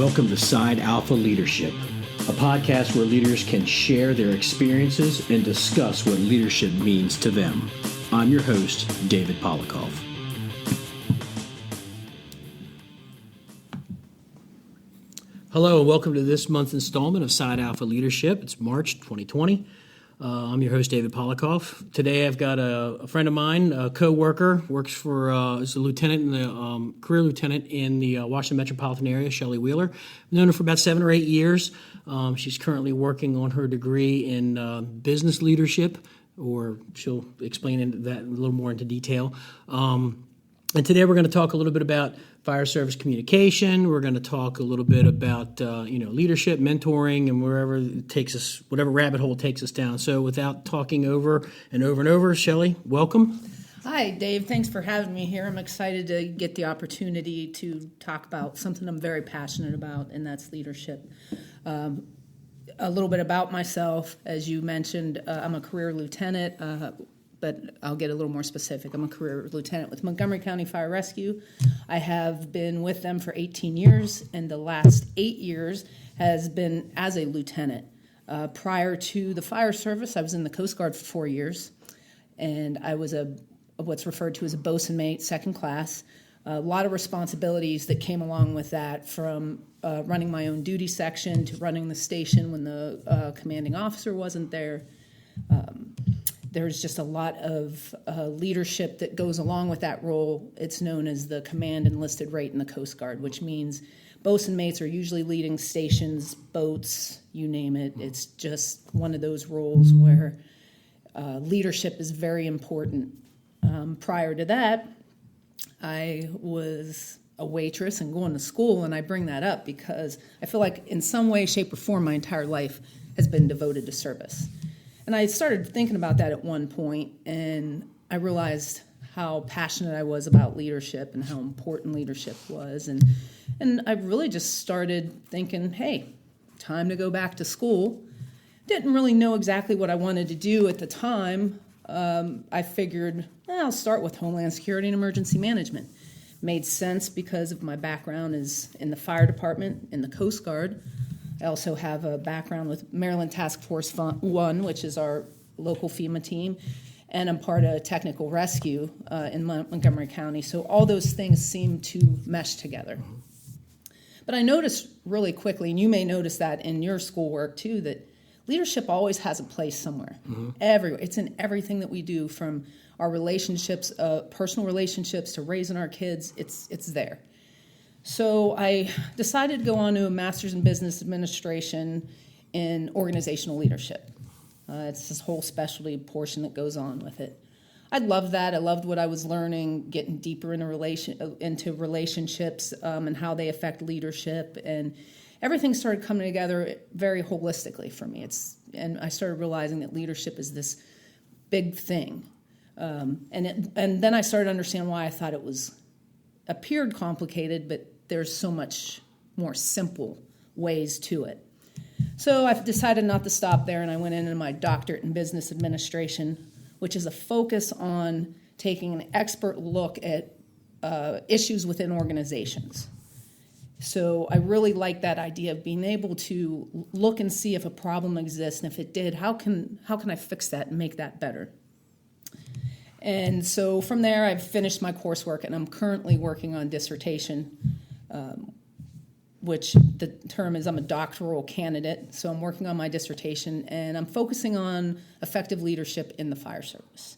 Welcome to Side Alpha Leadership, a podcast where leaders can share their experiences and discuss what leadership means to them. I'm your host, David Polikoff. Hello, and welcome to this month's installment of Side Alpha Leadership. It's March 2020. I'm your host, David Polikoff. Today I've got a friend of mine, a co-worker, works for, is a lieutenant, in the career lieutenant in the Washington metropolitan area, Shelly Wheeler. I've known her for about 7 or 8 years. She's currently working on her degree in business leadership, or she'll explain that a little more into detail. And today we're going to talk a little bit about fire service communication. We're going to talk a little bit about leadership, mentoring, and wherever it takes us, whatever rabbit hole takes us down. So without talking over and over and over, Shelly, welcome. Hi, Dave. Thanks for having me here. I'm excited to get the opportunity to talk about something I'm very passionate about, and that's leadership. A little bit about myself. As you mentioned, I'm a career lieutenant, but I'll get a little more specific. I'm a career lieutenant with Montgomery County Fire Rescue. I have been with them for 18 years, and the last 8 years has been as a lieutenant. Prior to the fire service, I was in the Coast Guard for 4 years, and I was what's referred to as a bosun mate, second class. A lot of responsibilities that came along with that, from running my own duty section to running the station when the commanding officer wasn't there. There's just a lot of leadership that goes along with that role. It's known as the command enlisted rate in the Coast Guard, which means bosun mates are usually leading stations, boats, you name it. It's just one of those roles where leadership is very important. Prior to that, I was a waitress and going to school, and I bring that up because I feel like in some way, shape, or form, my entire life has been devoted to service. And I started thinking about that at one point, and I realized how passionate I was about leadership and how important leadership was. And I really just started thinking, hey, time to go back to school. Didn't really know exactly what I wanted to do at the time. I figured, I'll start with Homeland Security and Emergency Management. Made sense because of my background is in the fire department, in the Coast Guard. I also have a background with Maryland Task Force 1, which is our local FEMA team, and I'm part of technical rescue in Montgomery County. So all those things seem to mesh together. But I noticed really quickly, and you may notice that in your schoolwork too, that leadership always has a place somewhere. Everywhere. It's in everything that we do, from our relationships, personal relationships, to raising our kids. It's there. So I decided to go on to a master's in business administration in organizational leadership. It's this whole specialty portion that goes on with it. I loved that. I loved what I was learning, getting deeper into relationships and how they affect leadership, and everything started coming together very holistically for me. And I started realizing that leadership is this big thing, and then I started to understand why I thought it appeared complicated, but there's so much more simple ways to it. So I've decided not to stop there, and I went into my doctorate in business administration, which is a focus on taking an expert look at issues within organizations. So I really like that idea of being able to look and see if a problem exists, and if it did, how can I fix that and make that better? And so from there, I've finished my coursework, and I'm currently working on dissertation, which the term is I'm a doctoral candidate. So I'm working on my dissertation, and I'm focusing on effective leadership in the fire service.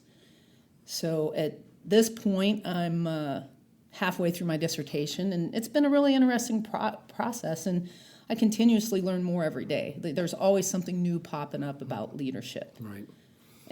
So at this point, I'm halfway through my dissertation, and it's been a really interesting process, and I continuously learn more every day. There's always something new popping up about leadership. Right.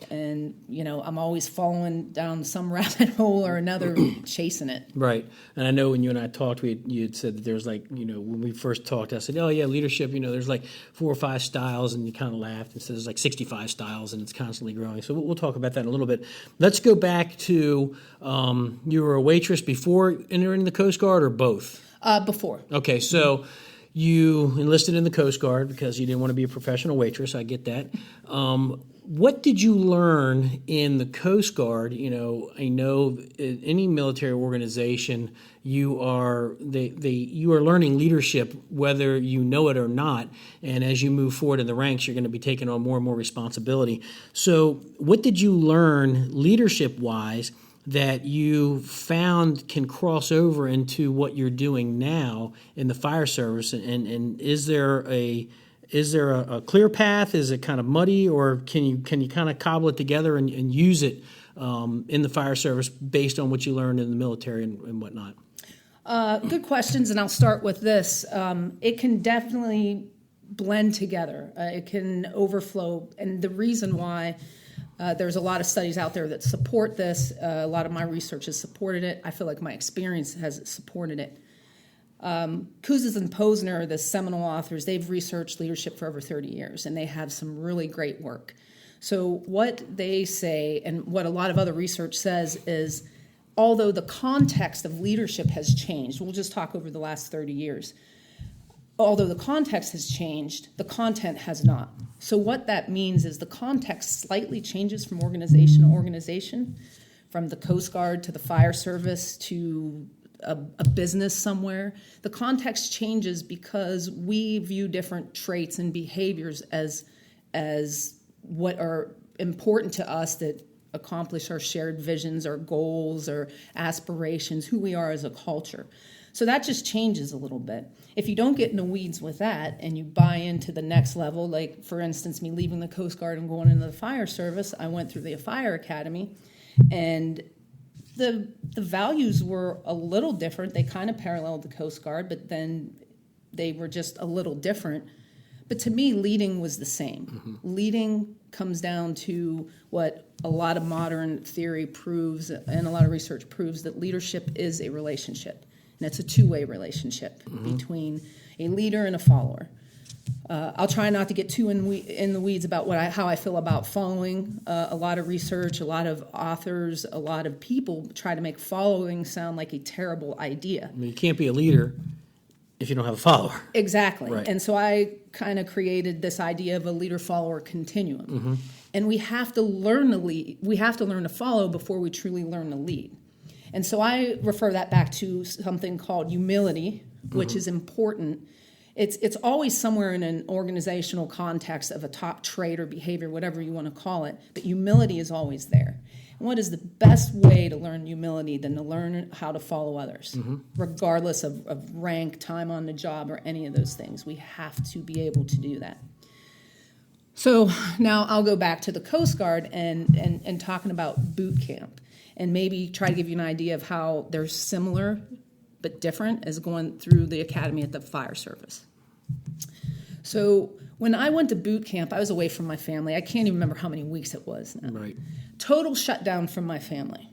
And, I'm always following down some rabbit hole or another, chasing it. Right. And I know when you and I talked, you had said that there's when we first talked, I said, oh, yeah, leadership, there's 4 or 5 styles, and you kind of laughed and said there's 65 styles, and it's constantly growing. So we'll talk about that in a little bit. Let's go back to you were a waitress before entering the Coast Guard, or both? Before. Okay, so you enlisted in the Coast Guard because you didn't want to be a professional waitress. I get that. what did you learn in the Coast Guard? You know, I know in any military organization, you are you are learning leadership whether you know it or not. And as you move forward in the ranks, you're going to be taking on more and more responsibility. So, what did you learn leadership wise that you found can cross over into what you're doing now in the fire service? And is there a clear path? Is it kind of muddy, or can you kind of cobble it together and use it in the fire service based on what you learned in the military and whatnot? Good questions, and I'll start with this. It can definitely blend together. It can overflow, and the reason why there's a lot of studies out there that support this. A lot of my research has supported it. I feel like my experience has supported it. Kouzes and Posner, the seminal authors, they've researched leadership for over 30 years, and they have some really great work. So what they say, and what a lot of other research says, is although the context of leadership has changed, we'll just talk over the last 30 years, although the context has changed, the content has not. So what that means is the context slightly changes from organization to organization, from the Coast Guard to the fire service to a business somewhere. The context changes because we view different traits and behaviors as what are important to us that accomplish our shared visions, our goals, our aspirations, who we are as a culture. So that just changes a little bit. If you don't get in the weeds with that and you buy into the next level, like for instance, me leaving the Coast Guard and going into the fire service, I went through the fire academy, and the values were a little different. They kind of paralleled the Coast Guard, but then they were just a little different. But to me, leading was the same. Mm-hmm. Leading comes down to what a lot of modern theory proves and a lot of research proves, that leadership is a relationship. And it's a two-way relationship between a leader and a follower. I'll try not to get too in the weeds about how I feel about following. A lot of research, a lot of authors, a lot of people try to make following sound like a terrible idea. I mean, you can't be a leader if you don't have a follower. Exactly. Right. And so I kind of created this idea of a leader-follower continuum. Mm-hmm. And we have to learn to lead. We have to learn to follow before we truly learn to lead. And so I refer that back to something called humility, which is important. It's always somewhere in an organizational context of a top trait or behavior, whatever you want to call it, but humility is always there. And what is the best way to learn humility than to learn how to follow others, regardless of rank, time on the job, or any of those things? We have to be able to do that. So now I'll go back to the Coast Guard and talking about boot camp, and maybe try to give you an idea of how they're similar but different as going through the academy at the fire service. So when I went to boot camp, I was away from my family. I can't even remember how many weeks it was now. Right. Total shutdown from my family.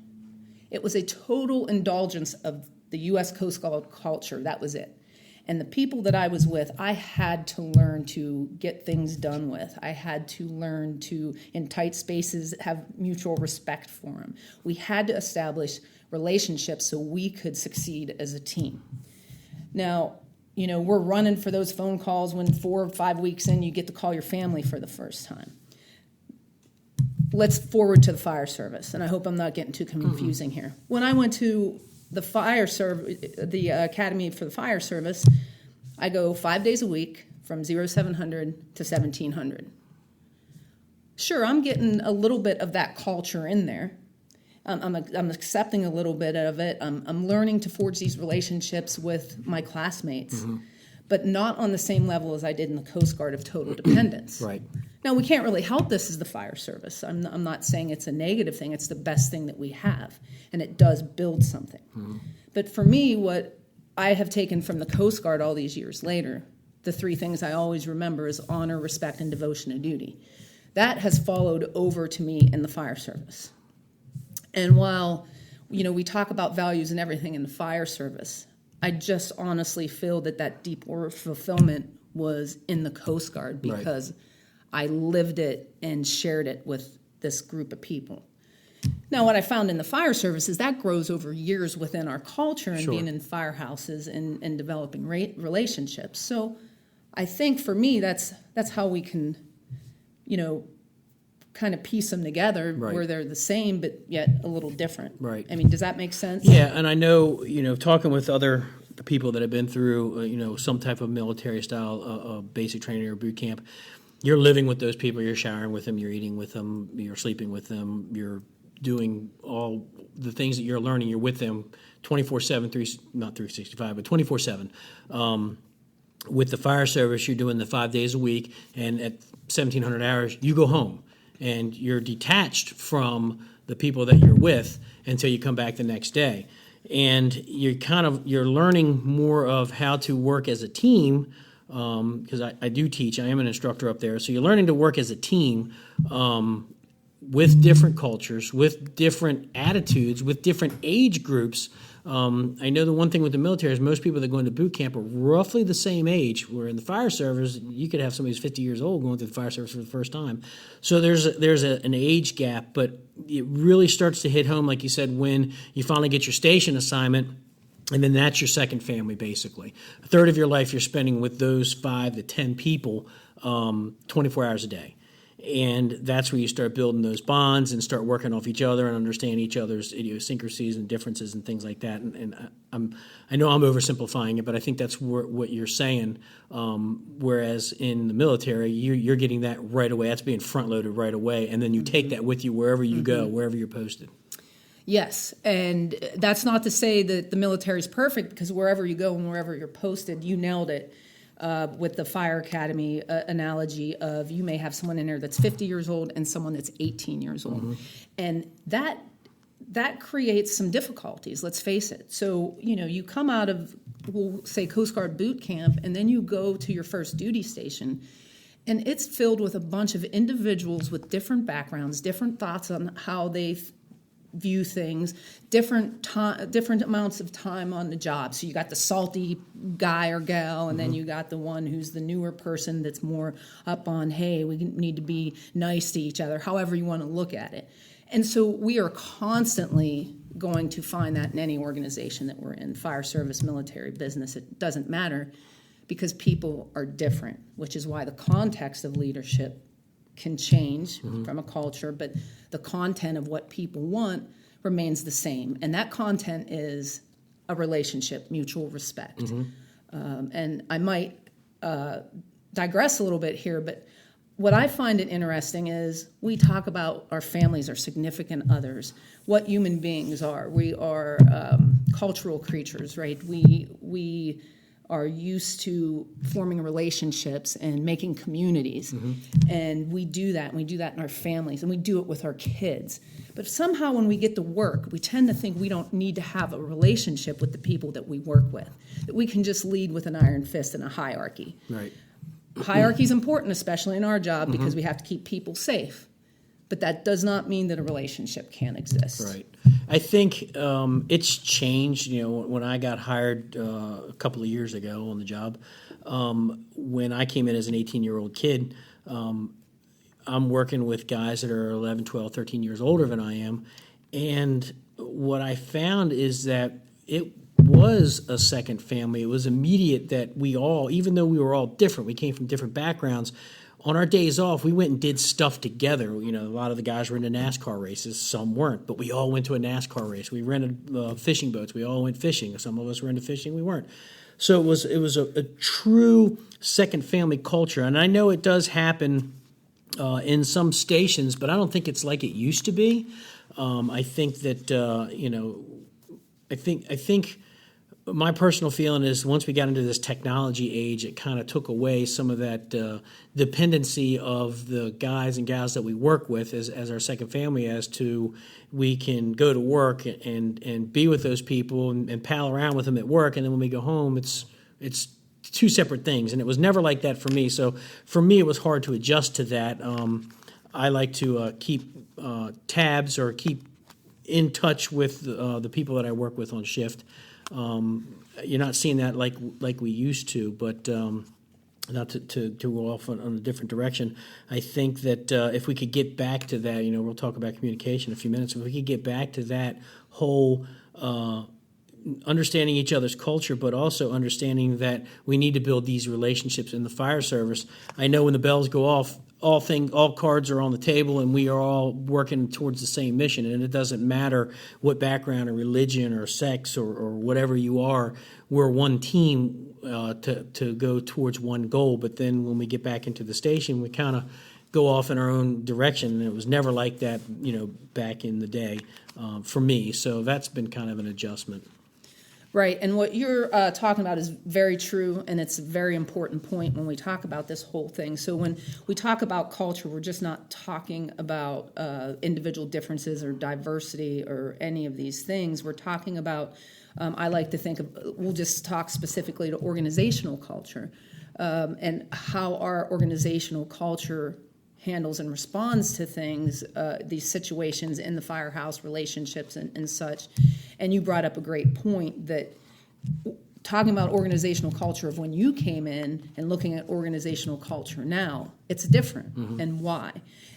It was a total indulgence of the U.S. Coast Guard culture. That was it. And the people that I was with, I had to learn to get things done with. I had to learn to, in tight spaces, have mutual respect for them. We had to establish relationships so we could succeed as a team. Now, we're running for those phone calls when 4 or 5 weeks in, you get to call your family for the first time. Let's forward to the fire service, and I hope I'm not getting too confusing here. When I went to the the academy for the fire service, I go 5 days a week from 0700 to 1700. Sure, I'm getting a little bit of that culture in there. I'm accepting a little bit of it. I'm learning to forge these relationships with my classmates, but not on the same level as I did in the Coast Guard of total dependence. Right. Now, we can't really help this as the fire service. I'm not saying it's a negative thing. It's the best thing that we have, and it does build something. But for me, what I have taken from the Coast Guard all these years later, the three things I always remember is honor, respect, and devotion to duty. That has followed over to me in the fire service. And while, we talk about values and everything in the fire service, I just honestly feel that deeper fulfillment was in the Coast Guard because I lived it and shared it with this group of people. Now, what I found in the fire service is that grows over years within our culture and being in firehouses and developing relationships. So I think for me, that's how we can, kind of piece them together Right. where they're the same but yet a little different. Right. I mean, does that make sense? Yeah, and I know, talking with other people that have been through, some type of military style basic training or boot camp, you're living with those people, you're showering with them, you're eating with them, you're sleeping with them, you're doing all the things that you're learning, you're with them 24/7, not 365, but 24/7. With the fire service, you're doing the 5 days a week, and at 1,700 hours, you go home, and you're detached from the people that you're with until you come back the next day. And you're learning more of how to work as a team, because I do teach. I am an instructor up there. So you're learning to work as a team with different cultures, with different attitudes, with different age groups. I know the one thing with the military is most people that go into boot camp are roughly the same age, where in the fire service, you could have somebody who's 50 years old going through the fire service for the first time. So there's an age gap, but it really starts to hit home, like you said, when you finally get your station assignment, and then that's your second family, basically. A third of your life you're spending with those 5 to 10 people 24 hours a day. And that's where you start building those bonds and start working off each other and understand each other's idiosyncrasies and differences and things like that. And I know I'm oversimplifying it, but I think that's what you're saying. Whereas in the military, you're getting that right away. That's being front-loaded right away. And then you take that with you wherever you go, wherever you're posted. Yes, and that's not to say that the military is perfect, because wherever you go and wherever you're posted, you nailed it. With the fire academy analogy of, you may have someone in there that's 50 years old and someone that's 18 years old. And that creates some difficulties, let's face it. So, you come out of, we'll say, Coast Guard boot camp, and then you go to your first duty station, and it's filled with a bunch of individuals with different backgrounds, different thoughts on how they view things, different amounts of time on the job. So you got the salty guy or gal, and then you got the one who's the newer person that's more up on, hey, we need to be nice to each other, however you want to look at it. And so we are constantly going to find that in any organization that we're in, fire service, military, business, it doesn't matter, because people are different, which is why the context of leadership can change from a culture, but the content of what people want remains the same. And that content is a relationship, mutual respect. And I might digress a little bit here, but what I find it interesting is we talk about our families, our significant others, what human beings are. We are cultural creatures, right? We are used to forming relationships and making communities. And we do that, and we do that in our families, and we do it with our kids. But somehow when we get to work, we tend to think we don't need to have a relationship with the people that we work with, that we can just lead with an iron fist and a hierarchy. Right. Hierarchy is important, especially in our job, because we have to keep people safe. But that does not mean that a relationship can't exist. Right. I think it's changed. When I got hired a couple of years ago on the job, when I came in as an 18-year-old kid, I'm working with guys that are 11, 12, 13 years older than I am. And what I found is that it was a second family. It was immediate that we all, even though we were all different, we came from different backgrounds, on our days off, we went and did stuff together. A lot of the guys were into NASCAR races. Some weren't, but we all went to a NASCAR race. We rented fishing boats. We all went fishing. Some of us were into fishing. We weren't. So it was a true second family culture. And I know it does happen in some stations, but I don't think it's like it used to be. I think that I think my personal feeling is once we got into this technology age, it kind of took away some of that dependency of the guys and gals that we work with as our second family, as to we can go to work and be with those people and pal around with them at work, and then when we go home, it's two separate things. And it was never like that for me. So for me, it was hard to adjust to that. I like to keep tabs or keep in touch with the people that I work with on shift. You're not seeing that like we used to, but not to go off on a different direction. I think that if we could get back to that, we'll talk about communication in a few minutes. If we could get back to that whole understanding each other's culture, but also understanding that we need to build these relationships in the fire service. I know when the bells go off, all cards are on the table, and we are all working towards the same mission. And it doesn't matter what background or religion or sex or whatever you are. We're one team to go towards one goal. But then when we get back into the station, we kind of go off in our own direction. And it was never like that, back in the day for me. So that's been kind of an adjustment. Right, and what you're talking about is very true, and it's a very important point when we talk about this whole thing. So when we talk about culture, we're just not talking about individual differences or diversity or any of these things. We're talking about, I like to think of, we'll just talk specifically to organizational culture and how our organizational culture handles and responds to things, these situations in the firehouse, relationships and such. And you brought up a great point that talking about organizational culture of when you came in and looking at organizational culture now, it's different. Mm-hmm. And why?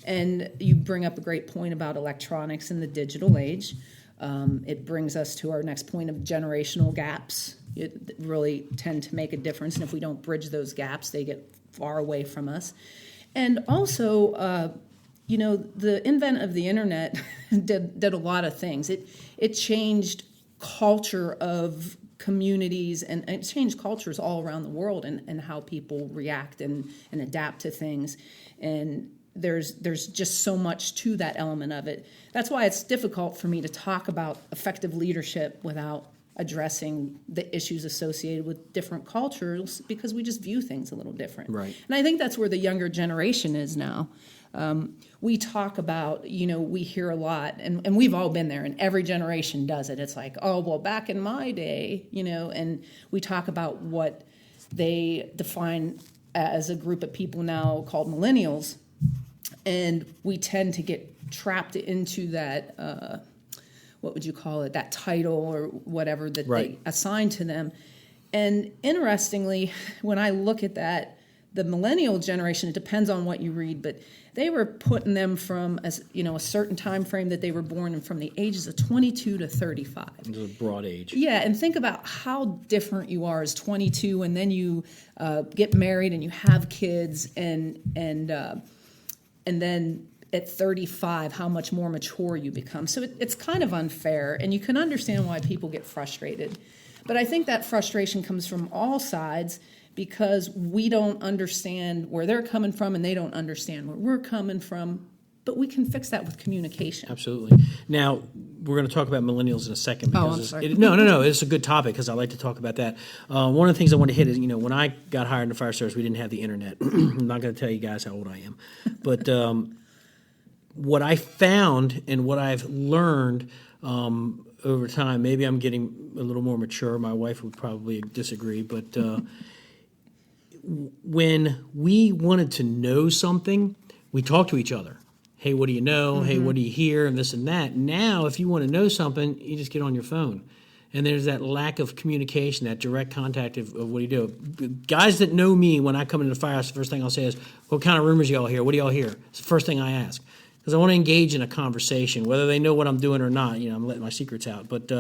And you bring up a great point about electronics in the digital age. It brings us to our next point of generational gaps. It really tend to make a difference. And if we don't bridge those gaps, they get far away from us. And also, the invent of the internet did a lot of things. It changed culture of communities, and it changed cultures all around the world and how people react and adapt to things. And there's just so much to that element of it. That's why it's difficult for me to talk about effective leadership without addressing the issues associated with different cultures, because we just view things a little different. Right. And I think that's where the younger generation is now. We talk about, we hear a lot, and we've all been there, and every generation does it. It's like, oh, well, back in my day, and we talk about what they define as a group of people now called millennials, and we tend to get trapped into that what would you call it, that title or whatever that right. they assign to them. And interestingly, when I look at that, the millennial generation, it depends on what you read, but they were putting them from a certain time frame that they were born in, from the ages of 22 to 35. It's a broad age. Yeah, and think about how different you are as 22, and then you get married and you have kids, and then at 35, how much more mature you become. So it's kind of unfair, and you can understand why people get frustrated. But I think that frustration comes from all sides, because we don't understand where they're coming from, and they don't understand where we're coming from. But we can fix that with communication. Absolutely. Now, we're going to talk about millennials in a second. Oh, I'm sorry. No. It's a good topic, because I like to talk about that. One of the things I want to hit is, when I got hired in the fire service, we didn't have the internet. I'm not going to tell you guys how old I am. But what I found and what I've learned over time, maybe I'm getting a little more mature. My wife would probably disagree, but when we wanted to know something, we talked to each other. Hey, what do you know? Mm-hmm. Hey, what do you hear? And this and that. Now, if you want to know something, you just get on your phone. And there's that lack of communication, that direct contact of what do you do. Guys that know me, when I come into the firehouse, the first thing I'll say is, what kind of rumors y'all hear? What do y'all hear? It's the first thing I ask. Because I want to engage in a conversation, whether they know what I'm doing or not. I'm letting my secrets out. But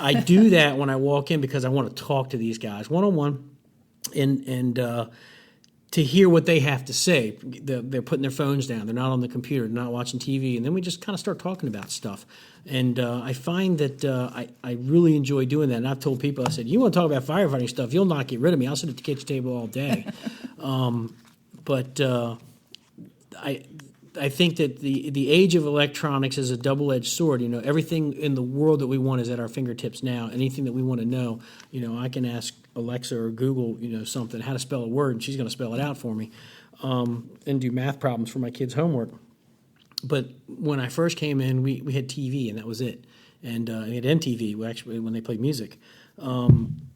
I do that when I walk in, because I want to talk to these guys one-on-one and to hear what they have to say. They're putting their phones down. They're not on the computer. They're not watching TV. And then we just kind of start talking about stuff. And I find that I really enjoy doing that. And I've told people, I said, you want to talk about firefighting stuff, you'll not get rid of me. I'll sit at the kitchen table all day. But I think that the age of electronics is a double-edged sword. Everything in the world that we want is at our fingertips now. Anything that we want to know, I can ask Alexa or Google, something, how to spell a word, and she's going to spell it out for me, and do math problems for my kids' homework. But when I first came in, we had TV, and that was it. And we had MTV, actually, when they played music.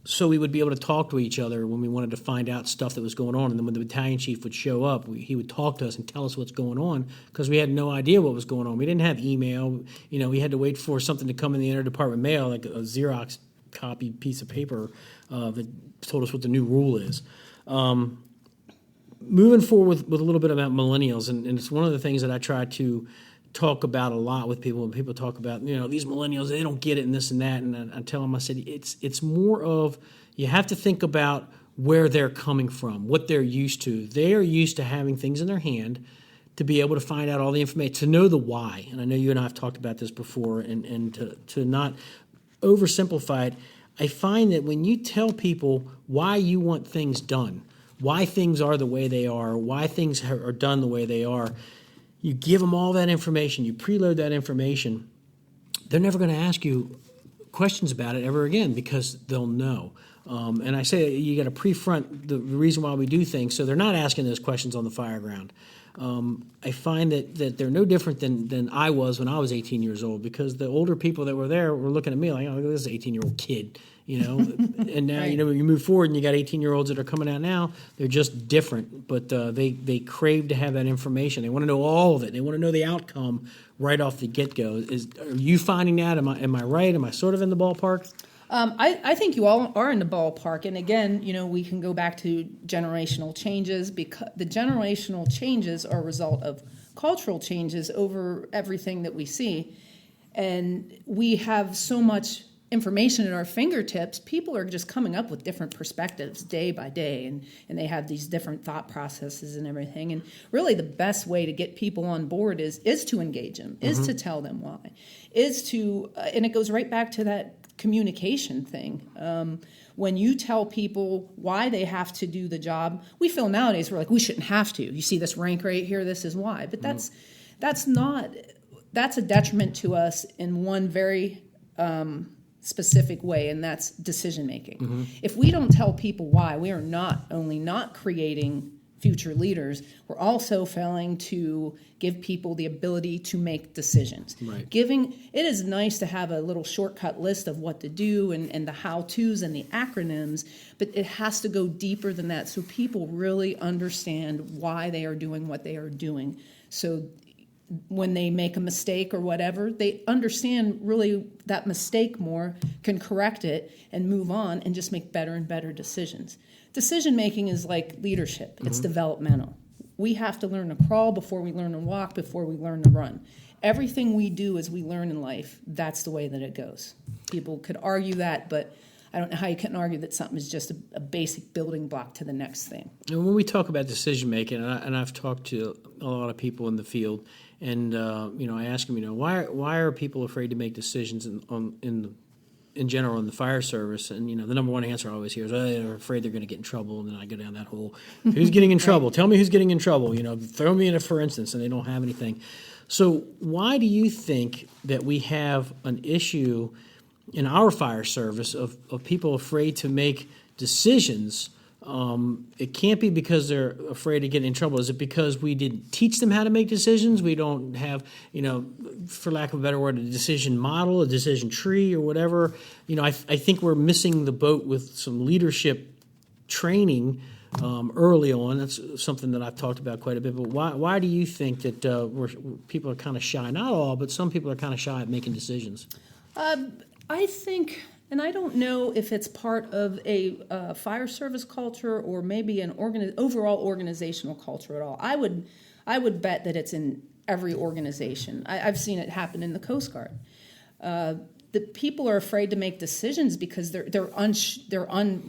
So we would be able to talk to each other when we wanted to find out stuff that was going on. And then when the battalion chief would show up, he would talk to us and tell us what's going on, because we had no idea what was going on. We didn't have email. We had to wait for something to come in the interdepartment mail, like a Xerox copy piece of paper that told us what the new rule is. Moving forward with a little bit about millennials, and it's one of the things that I try to talk about a lot with people. When people talk about, these millennials, they don't get it and this and that, and I tell them, I said, it's more of, you have to think about where they're coming from, what they're used to. They are used to having things in their hand to be able to find out all the information, to know the why. And I know you and I have talked about this before, and to not oversimplify it. I find that when you tell people why you want things done, why things are the way they are, why things are done the way they are, you give them all that information, you preload that information, they're never going to ask you questions about it ever again because they'll know. And I say you got to pre-front the reason why we do things so they're not asking those questions on the fire ground. I find that they're no different than I was when I was 18 years old, because the older people that were there were looking at me like, oh, look at this 18-year-old kid, And now, Right. you move forward and you got 18-year-olds that are coming out now. They're just different, but they crave to have that information. They want to know all of it. They want to know the outcome right off the get-go. Are you finding that? Am I right? Am I sort of in the ballpark? I think you all are in the ballpark. And again, we can go back to generational changes, because the generational changes are a result of cultural changes over everything that we see. And we have so much information at our fingertips. People are just coming up with different perspectives day by day, and they have these different thought processes and everything. And really the best way to get people on board is to engage them, is to tell them why, and it goes right back to that communication thing. When you tell people why they have to do the job, we feel nowadays we're like, we shouldn't have to. You see this rank right here, this is why. But that's a detriment to us in one very specific way, and that's decision making. If we don't tell people why, we are not only not creating future leaders, we're also failing to give people the ability to make decisions. Right. It is nice to have a little shortcut list of what to do and the how-tos and the acronyms, but it has to go deeper than that so people really understand why they are doing what they are doing. So when they make a mistake or whatever, they understand really that mistake more, can correct it and move on and just make better and better decisions. Decision making is like leadership. It's developmental. We have to learn to crawl before we learn to walk, before we learn to run. Everything we do as we learn in life, that's the way that it goes. People could argue that, but I don't know how you can argue that something is just a basic building block to the next thing. And when we talk about decision making, and I've talked to a lot of people in the field, and I ask them, why are people afraid to make decisions in general in the fire service? And the number one answer I always hear is, they're afraid they're going to get in trouble. And then I go down that hole. Who's getting in trouble? Tell me who's getting in trouble. Throw me in a for instance, and they don't have anything. So why do you think that we have an issue in our fire service of people afraid to make decisions? It can't be because they're afraid of getting in trouble. Is it because we didn't teach them how to make decisions? We don't have, for lack of a better word, a decision model, a decision tree, or whatever. I think we're missing the boat with some leadership training early on. That's something that I've talked about quite a bit. But why do you think that people are kind of shy? Not all, but some people are kind of shy at making decisions. I think, and I don't know if it's part of a fire service culture or maybe an overall organizational culture at all. I would bet that it's in every organization. I've seen it happen in the Coast Guard. The people are afraid to make decisions because they're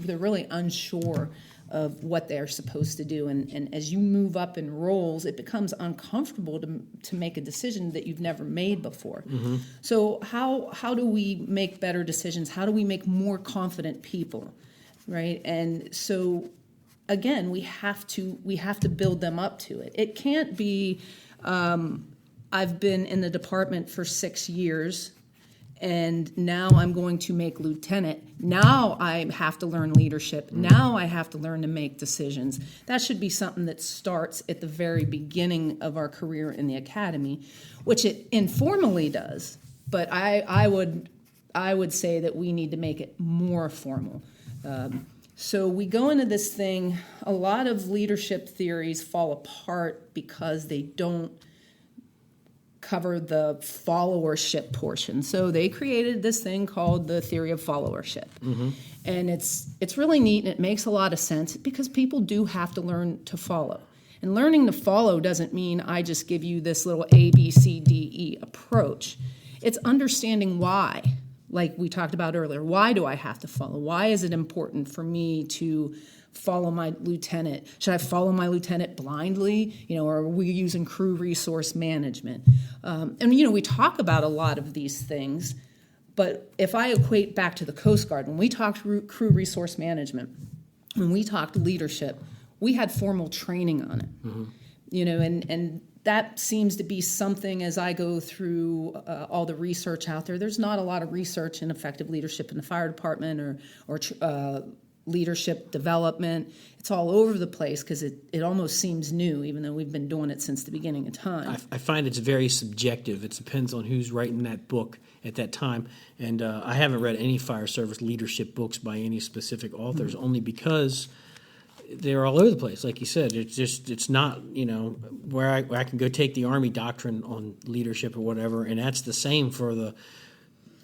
really unsure of what they're supposed to do, and as you move up in roles, it becomes uncomfortable to make a decision that you've never made before. So how do we make better decisions? How do we make more confident people, right? And so again, we have to build them up to it. It can't be I've been in the department for 6 years, and now I'm going to make lieutenant. Now I have to learn leadership. Now I have to learn to make decisions. That should be something that starts at the very beginning of our career in the academy, which it informally does. But I would say that we need to make it more formal. So we go into this thing, a lot of leadership theories fall apart because they don't cover the followership portion. So they created this thing called the theory of followership. And it's really neat, and it makes a lot of sense because people do have to learn to follow. And learning to follow doesn't mean I just give you this little A, B, C, D, E approach. It's understanding why, like we talked about earlier. Why do I have to follow? Why is it important for me to follow my lieutenant? Should I follow my lieutenant blindly? Or are we using crew resource management? And we talk about a lot of these things, but if I equate back to the Coast Guard, when we talked crew resource management, when we talked leadership, we had formal training on it. Mm-hmm. And that seems to be something, as I go through all the research out there. There's not a lot of research in effective leadership in the fire department or leadership development. It's all over the place because it almost seems new, even though we've been doing it since the beginning of time. I find it's very subjective. It depends on who's writing that book at that time. And I haven't read any fire service leadership books by any specific authors, only because they're all over the place. Like you said, it's not, where I can go take the Army doctrine on leadership or whatever, and that's the same for the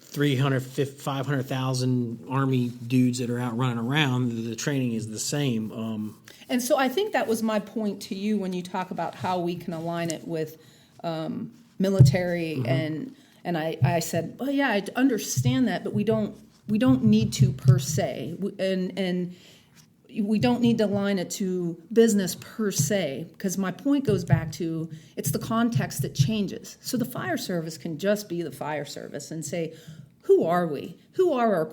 300, 500,000 Army dudes that are out running around. The training is the same. And so I think that was my point to you when you talk about how we can align it with military. Mm-hmm. And I said, well, yeah, I understand that, but we don't need to per se. And we don't need to align it to business per se, because my point goes back to it's the context that changes. So the fire service can just be the fire service and say, who are we? Who are our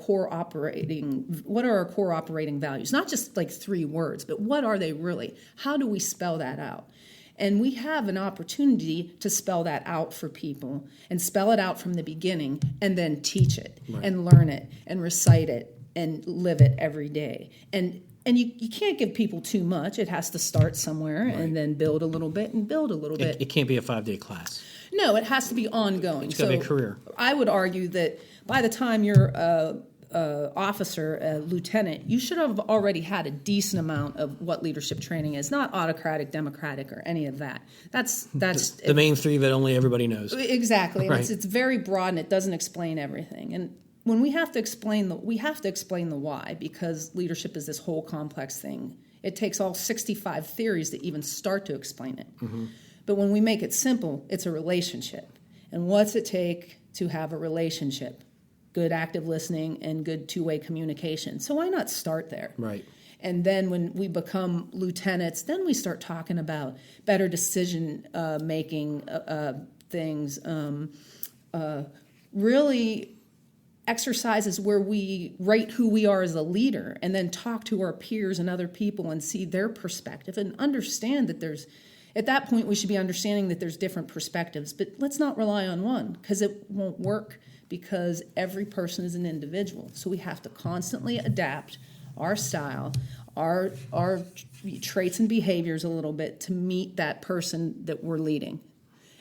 what are our core operating values? Not just like 3 words, but what are they really? How do we spell that out? And we have an opportunity to spell that out for people and spell it out from the beginning and then teach it and learn it and recite it and live it every day. And you can't give people too much. It has to start somewhere and then build a little bit and build a little bit. It can't be a 5-day class. No, it has to be ongoing. It's got to be a career. I would argue that by the time you're officer, a lieutenant, you should have already had a decent amount of what leadership training is. Not autocratic, democratic, or any of that. That's the main 3 that only everybody knows. Exactly. Right. It's very broad and it doesn't explain everything. And when we have to explain the why, because leadership is this whole complex thing. It takes all 65 theories to even start to explain it. Mm-hmm. But when we make it simple, it's a relationship. And what's it take to have a relationship? Good active listening and good two-way communication. So why not start there? Right. And then when we become lieutenants, then we start talking about better decision making things, really exercises where we write who we are as a leader and then talk to our peers and other people and see their perspective and understand that at that point we should be understanding that there's different perspectives, but let's not rely on one because it won't work, because every person is an individual. So we have to constantly adapt our style, our traits and behaviors a little bit to meet that person that we're leading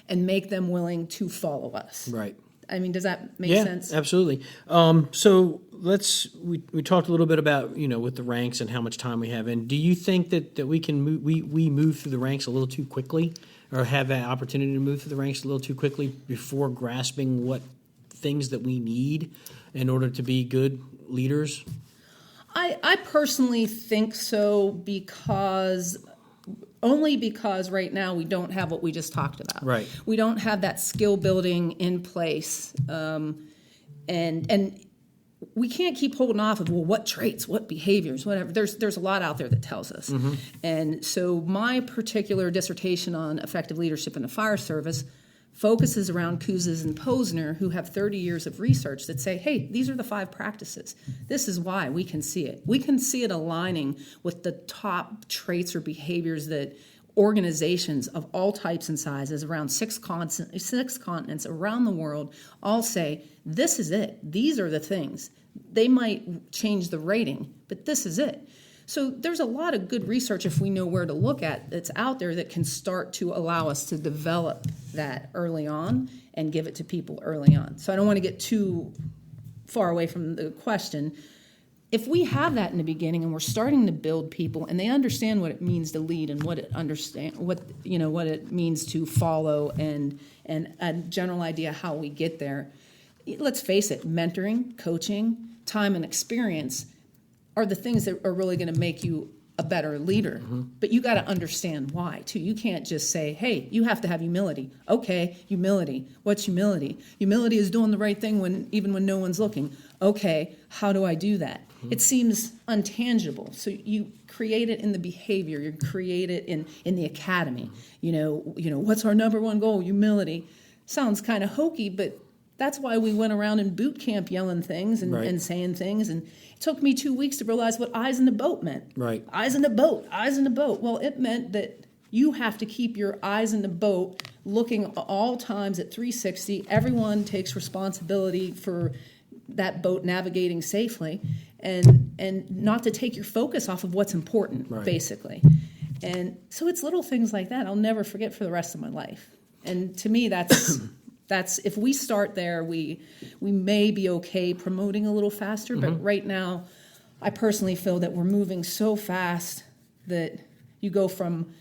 and make them willing to follow us. Right. I mean, does that make sense? Yeah, absolutely. So we talked a little bit about, with the ranks and how much time we have. And do you think that we can move through the ranks a little too quickly, or have that opportunity to move through the ranks a little too quickly before grasping what things that we need in order to be good leaders? I personally think so, because right now we don't have what we just talked about. Right. We don't have that skill building in place, and we can't keep holding off of, what traits, what behaviors, whatever. There's a lot out there that tells us. Mm-hmm. And so my particular dissertation on effective leadership in the fire service focuses around Kouzes and Posner, who have 30 years of research that say, hey, these are the 5 practices. This is why we can see it. We can see it aligning with the top traits or behaviors that organizations of all types and sizes around 6 continents around the world all say, this is it. These are the things. They might change the rating, but this is it. So there's a lot of good research, if we know where to look at, that's out there that can start to allow us to develop that early on and give it to people early on. So I don't want to get too far away from the question. If we have that in the beginning and we're starting to build people and they understand what it means to lead and what it means to follow and a general idea how we get there, let's face it, mentoring, coaching, time and experience are the things that are really going to make you a better leader. But you got to understand why, too. You can't just say, hey, you have to have humility. Okay, humility. What's humility? Humility is doing the right thing even when no one's looking. Okay, how do I do that? It seems untangible. So you create it in the behavior. You create it in the academy. You know, what's our number one goal? Humility. Sounds kind of hokey, but that's why we went around in boot camp yelling things and saying things. And it took me 2 weeks to realize what eyes in the boat meant. Right. Eyes in the boat, eyes in the boat. Well, it meant that you have to keep your eyes in the boat looking all times at 360. Everyone takes responsibility for that boat navigating safely and not to take your focus off of what's important, basically. And so it's little things like that I'll never forget for the rest of my life. And to me, that's if we start there, we may be okay promoting a little faster. But right now, I personally feel that we're moving so fast that you go from,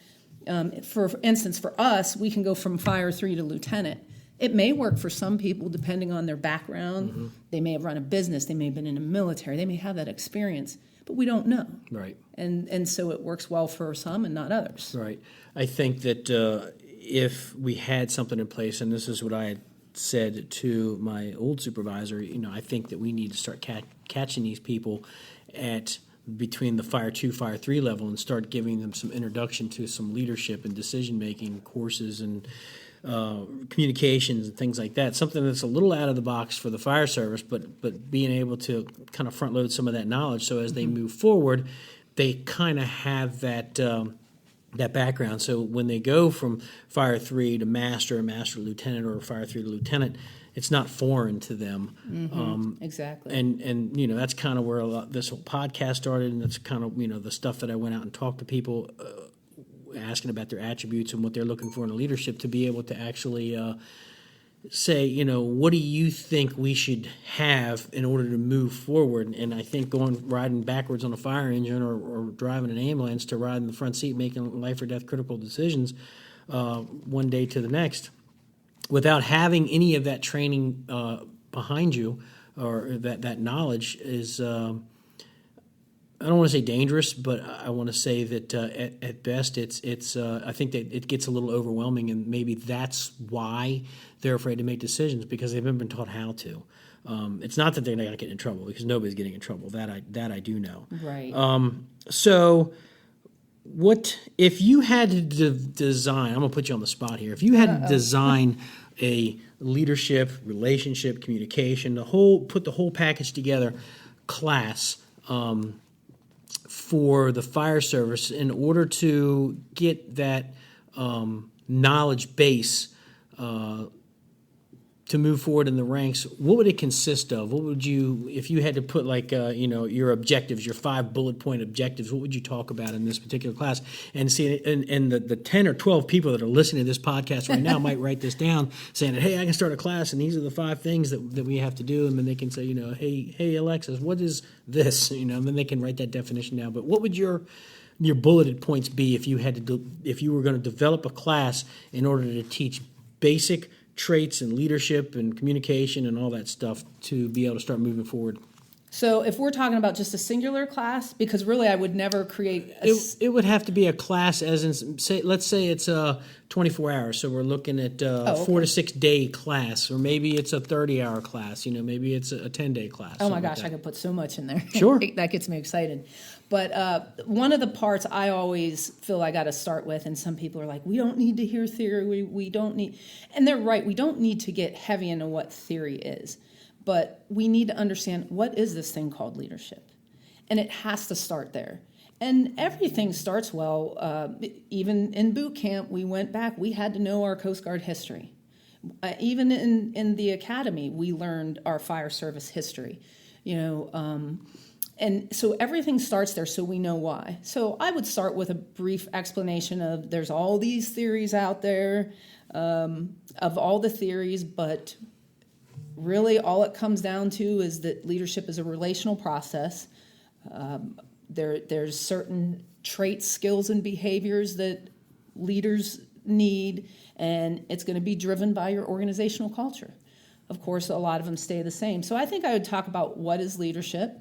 for instance, for us, we can go from Fire 3 to Lieutenant. It may work for some people depending on their background. They may have run a business. They may have been in the military. They may have that experience. But we don't know. Right. And so it works well for some and not others. Right. I think that if we had something in place, and this is what I had said to my old supervisor, I think that we need to start catching these people at between the Fire 2, Fire 3 level and start giving them some introduction to some leadership and decision-making courses and communications and things like that. Something that's a little out of the box for the fire service, but being able to kind of front load some of that knowledge so as they move forward, they kind of have that background. So when they go from Fire 3 to Master, or Master to Lieutenant, or Fire 3 to Lieutenant, it's not foreign to them. Exactly. And that's kind of where this whole podcast started, and that's kind of the stuff that I went out and talked to people, asking about their attributes and what they're looking for in a leadership, to be able to actually say, what do you think we should have in order to move forward? And I think riding backwards on a fire engine or driving an ambulance to ride in the front seat, making life or death critical decisions one day to the next, without having any of that training behind you or that knowledge is, I don't want to say dangerous, but I want to say that at best it's I think that it gets a little overwhelming, and maybe that's why they're afraid to make decisions, because they've never been taught how to. It's not that they're not going to get in trouble, because nobody's getting in trouble. That I do know. Right. So what if you had to design? I'm going to put you on the spot here. If you had to design a leadership, relationship, communication, put the whole package together class for the fire service in order to get that knowledge base to move forward in the ranks, what would it consist of? What would you, if you had to put your objectives, your 5 bullet point objectives, what would you talk about in this particular class? And see, and the 10 or 12 people that are listening to this podcast right now might write this down, saying, hey, I can start a class, and these are the 5 things that we have to do, and then they can say, hey Alexis, what is this? And then they can write that definition down. But what would your bulleted points be if you were going to develop a class in order to teach basic traits and leadership and communication and all that stuff to be able to start moving forward? So if we're talking about just a singular class, because really I would never create it would have to be a class, as in, let's say it's 24 hours, so we're looking at 4 to 6 day class, or maybe it's a 30-hour class, maybe it's a 10-day class. Oh my gosh, I could put so much in there. Sure. That gets me excited. But one of the parts I always feel I got to start with, and some people are like, we don't need to hear theory, we don't need, and they're right, we don't need to get heavy into what theory is, but we need to understand, what is this thing called leadership? And it has to start there. And everything starts even in boot camp, we went back, we had to know our Coast Guard history. Even in the academy, we learned our fire service history, and so everything starts there, so we know why. So I would start with a brief explanation of there's all these theories out there, of all the theories, but really all it comes down to is that leadership is a relational process. There's certain traits, skills, and behaviors that leaders need, and it's going to be driven by your organizational culture. Of course, a lot of them stay the same. So I think I would talk about what is leadership,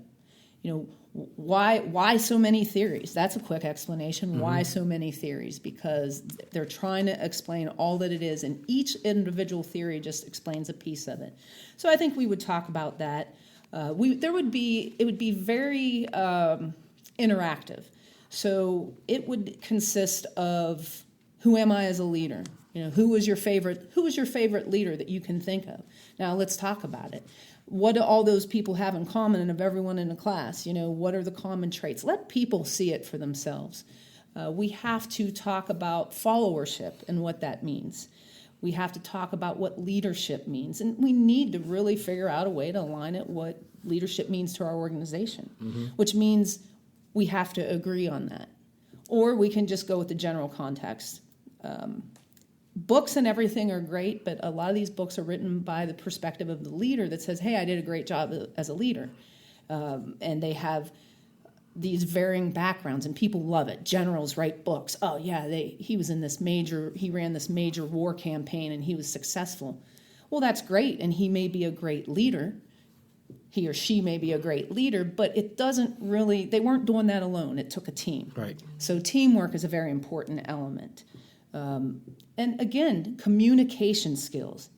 Why so many theories? That's a quick explanation. Why so many theories? Because they're trying to explain all that it is, and each individual theory just explains a piece of it. So I think we would talk about that. It would be very interactive. So it would consist of, who am I as a leader? Who was your favorite leader that you can think of? Now let's talk about it. What do all those people have in common, and of everyone in the class? What are the common traits? Let people see it for themselves. We have to talk about followership and what that means. We have to talk about what leadership means. And we need to really figure out a way to align it what leadership means to our organization, which means we have to agree on that. Or we can just go with the general context. Books and everything are great, but a lot of these books are written by the perspective of the leader that says, hey, I did a great job as a leader. And they have these varying backgrounds, and people love it. Generals write books. Oh, yeah, he ran this major war campaign, and he was successful. Well, that's great, and he may be a great leader. He or she may be a great leader, but it doesn't really, they weren't doing that alone. It took a team. Right. So teamwork is a very important element. And again, communication skills,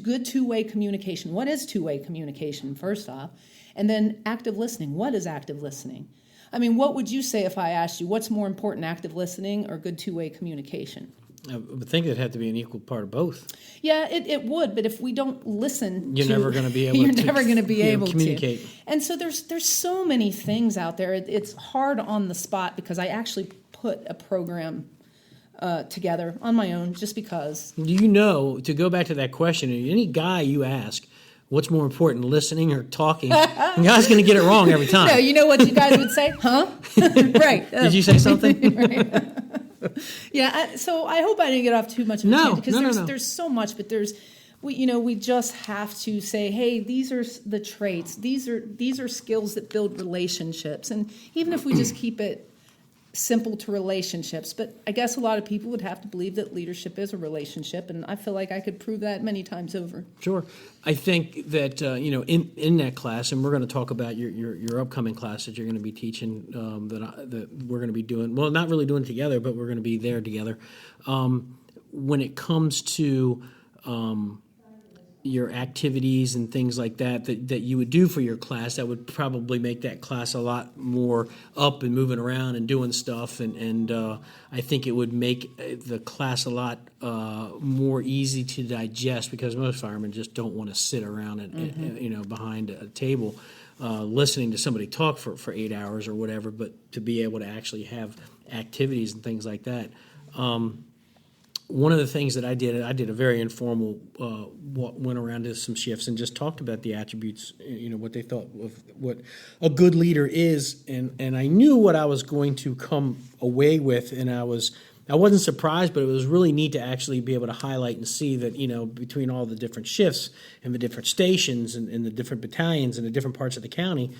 good two-way communication. What is two-way communication, first off? And then active listening. What is active listening? I mean, what would you say if I asked you, what's more important, active listening or good two-way communication? I would think it'd have to be an equal part of both. Yeah, it would, but if we don't listen, you're never going to be able you're to never going to be able communicate. To. And so there's so many things out there. It's hard on the spot because I actually put a program together on my own just because. To go back to that question, any guy you ask, what's more important, listening or talking? The guy's going to get it wrong every time. No, you know what you guys would say? Huh? Right. Did you say something? Right. Yeah, so I hope I didn't get off too much of a tangent because there's so much, but we just have to say, hey, these are the traits. These are skills that build relationships, and even if we just keep it simple to relationships, but I guess a lot of people would have to believe that leadership is a relationship, and I feel like I could prove that many times over. Sure. I think that, in that class, and we're going to talk about your upcoming class that you're going to be teaching, that we're going to be doing, well, not really doing it together, but we're going to be there together. When it comes to your activities and things like that you would do for your class, that would probably make that class a lot more up and moving around and doing stuff, and I think it would make the class a lot more easy to digest, because most firemen just don't want to sit around behind a table listening to somebody talk for 8 hours or whatever, but to be able to actually have activities and things like that. One of the things that I did a very informal, went around to some shifts and just talked about the attributes, what they thought of what a good leader is, and I knew what I was going to come away with, and I wasn't surprised, but it was really neat to actually be able to highlight and see that, between all the different shifts and the different stations and the different battalions and the different parts of the county,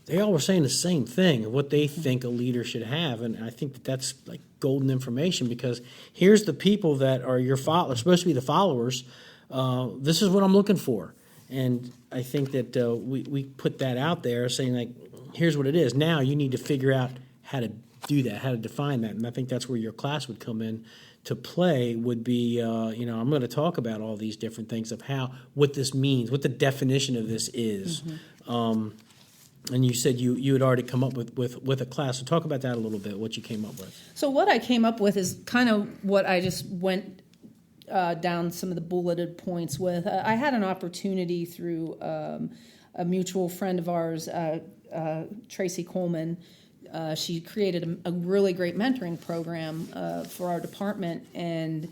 they all were saying the same thing of what they think a leader should have, and I think that's like golden information, because here's the people that are your supposed to be the followers. This is what I'm looking for, and I think that we put that out there, saying like, here's what it is. Now you need to figure out how to do that, how to define that, and I think that's where your class would come in to play. Would be I'm going to talk about all these different things of what this means, what the definition of this is. Mm-hmm. And you said you had already come up with a class. So talk about that a little bit, what you came up with. So what I came up with is kind of what I just went down some of the bulleted points with. I had an opportunity through a mutual friend of ours, Tracy Coleman. She created a really great mentoring program for our department. And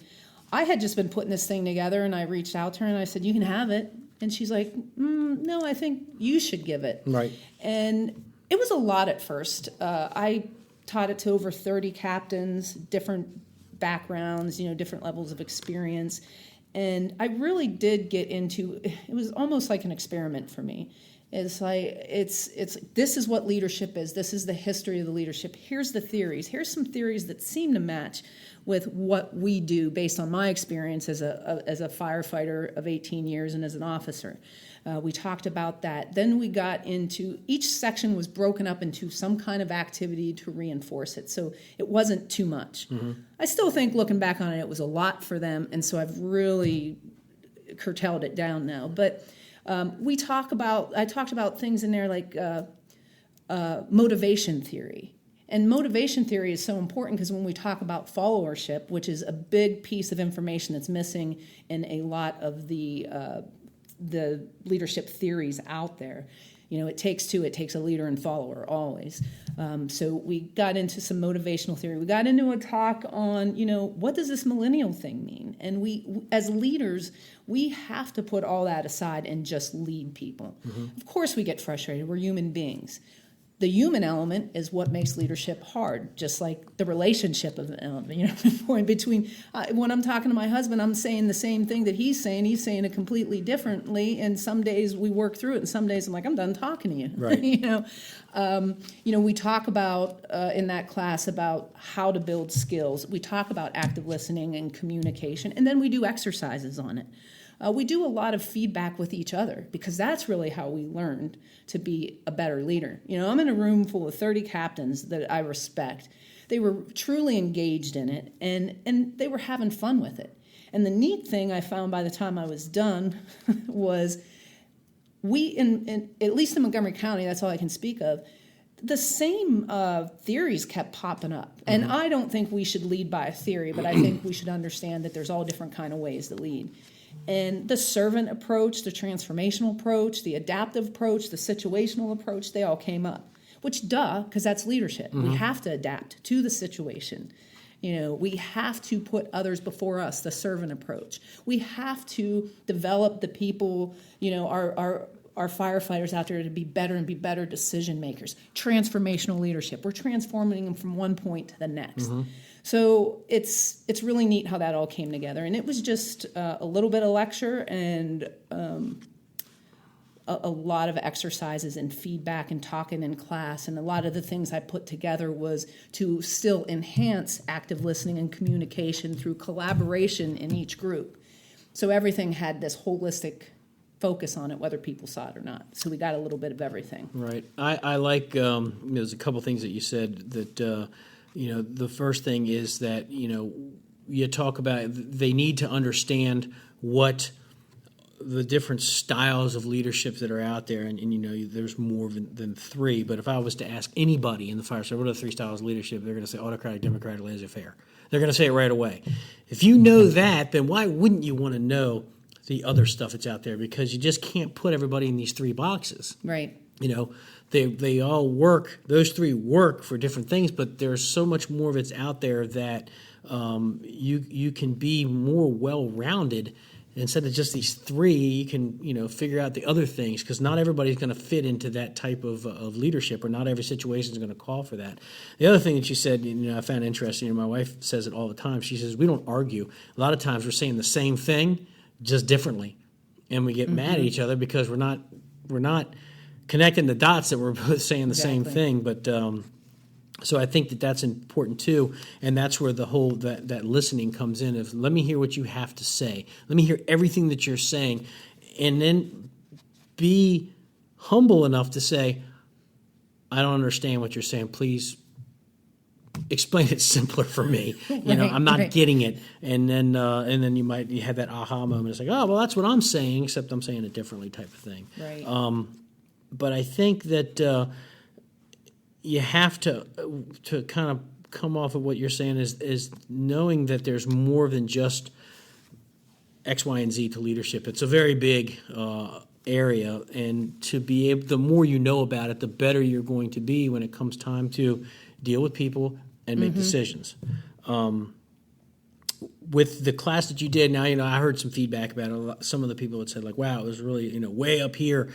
I had just been putting this thing together, and I reached out to her and I said, you can have it. And she's like, no, I think you should give it. Right. And it was a lot at first. I taught it to over 30 captains, different backgrounds, different levels of experience. And I really did get into, it was almost like an experiment for me. It's like it's this is what leadership is. This is the history of the leadership. Here's the theories. Here's some theories that seem to match with what we do based on my experience as a firefighter of 18 years and as an officer. We talked about that. Then we got into, each section was broken up into some kind of activity to reinforce it. So it wasn't too much. I still think, looking back on it, it was a lot for them. And so I've really curtailed it down now. But I talked about things in there like motivation theory. And motivation theory is so important because when we talk about followership, which is a big piece of information that's missing in a lot of the leadership theories out there. It takes two. It takes a leader and follower always. So we got into some motivational theory. We got into a talk on, what does this millennial thing mean? And we, as leaders, we have to put all that aside and just lead people. Of course we get frustrated. We're human beings. The human element is what makes leadership hard, just like the relationship of the element. Between when I'm talking to my husband, I'm saying the same thing that he's saying. He's saying it completely differently, and some days we work through it, and some days I'm like, I'm done talking to you. Right. We talk about in that class about how to build skills. We talk about active listening and communication, and then we do exercises on it. We do a lot of feedback with each other because that's really how we learned to be a better leader. I'm in a room full of 30 captains that I respect. They were truly engaged in it, and they were having fun with it. And the neat thing I found by the time I was done was we, at least in Montgomery County, that's all I can speak of, the same theories kept popping up. And I don't think we should lead by a theory, but I think we should understand that there's all different kind of ways to lead. And the servant approach, the transformational approach, the adaptive approach, the situational approach, they all came up. Which, because that's leadership. We have to adapt to the situation. We have to put others before us, the servant approach. We have to develop the people, our firefighters out there to be better and be better decision makers. Transformational leadership. We're transforming them from one point to the next. So it's really neat how that all came together. And it was just a little bit of lecture and a lot of exercises and feedback and talking in class. And a lot of the things I put together was to still enhance active listening and communication through collaboration in each group. So everything had this holistic focus on it, whether people saw it or not. So we got a little bit of everything. Right. I like, there's a couple things that you said that, the first thing is that, you talk about they need to understand what the different styles of leadership that are out there. And there's more than three. But if I was to ask anybody in the fire service, what are the three styles of leadership? They're going to say autocratic, democratic, laissez-faire. They're going to say it right away. If you know that, then why wouldn't you want to know the other stuff that's out there? Because you just can't put everybody in these three boxes. Right. They all work. Those three work for different things, but there's so much more of it's out there that you can be more well-rounded. Instead of just these three, you can figure out the other things because not everybody's going to fit into that type of leadership, or not every situation is going to call for that. The other thing that you said, I found interesting. My wife says it all the time. She says we don't argue. A lot of times we're saying the same thing, just differently, and we get mad at each other because we're not connecting the dots that we're both saying the same thing. But so I think that's important too, and that's where the whole that listening comes in. Of let me hear what you have to say. Let me hear everything that you're saying, and then be humble enough to say, I don't understand what you're saying. Please explain it simpler for me. I'm not getting it. And then you have that aha moment. It's like, oh, well, that's what I'm saying, except I'm saying it differently, type of thing. Right. But I think that you have to kind of come off of what you're saying is knowing that there's more than just X, Y, and Z to leadership. It's a very big area, and to be able, the more you know about it, the better you're going to be when it comes time to deal with people and make decisions. With the class that you did, now I heard some feedback about it. Some of the people had said like, "Wow, it was really way up here,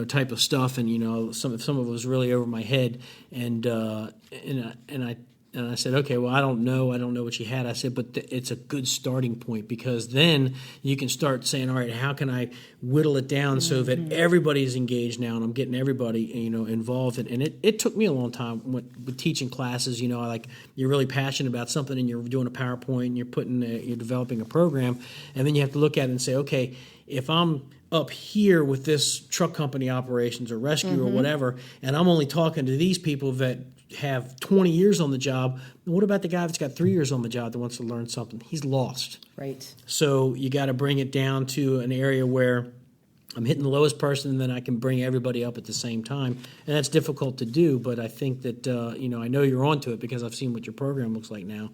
type of stuff," and some of it was really over my head. And I And I said, okay, well, I don't know what you had. I said, but it's a good starting point, because then you can start saying, all right, how can I whittle it down so that everybody is engaged now, and I'm getting everybody, involved. And it took me a long time with teaching classes. You're really passionate about something, and you're doing a PowerPoint, and you're developing a program, and then you have to look at it and say, okay, if I'm up here with this truck company operations or rescue or whatever, and I'm only talking to these people that have 20 years on the job, what about the guy that's got 3 years on the job that wants to learn something? He's lost. Right. So you got to bring it down to an area where I'm hitting the lowest person, and then I can bring everybody up at the same time. And that's difficult to do, but I think that, I know you're onto it because I've seen what your program looks like now.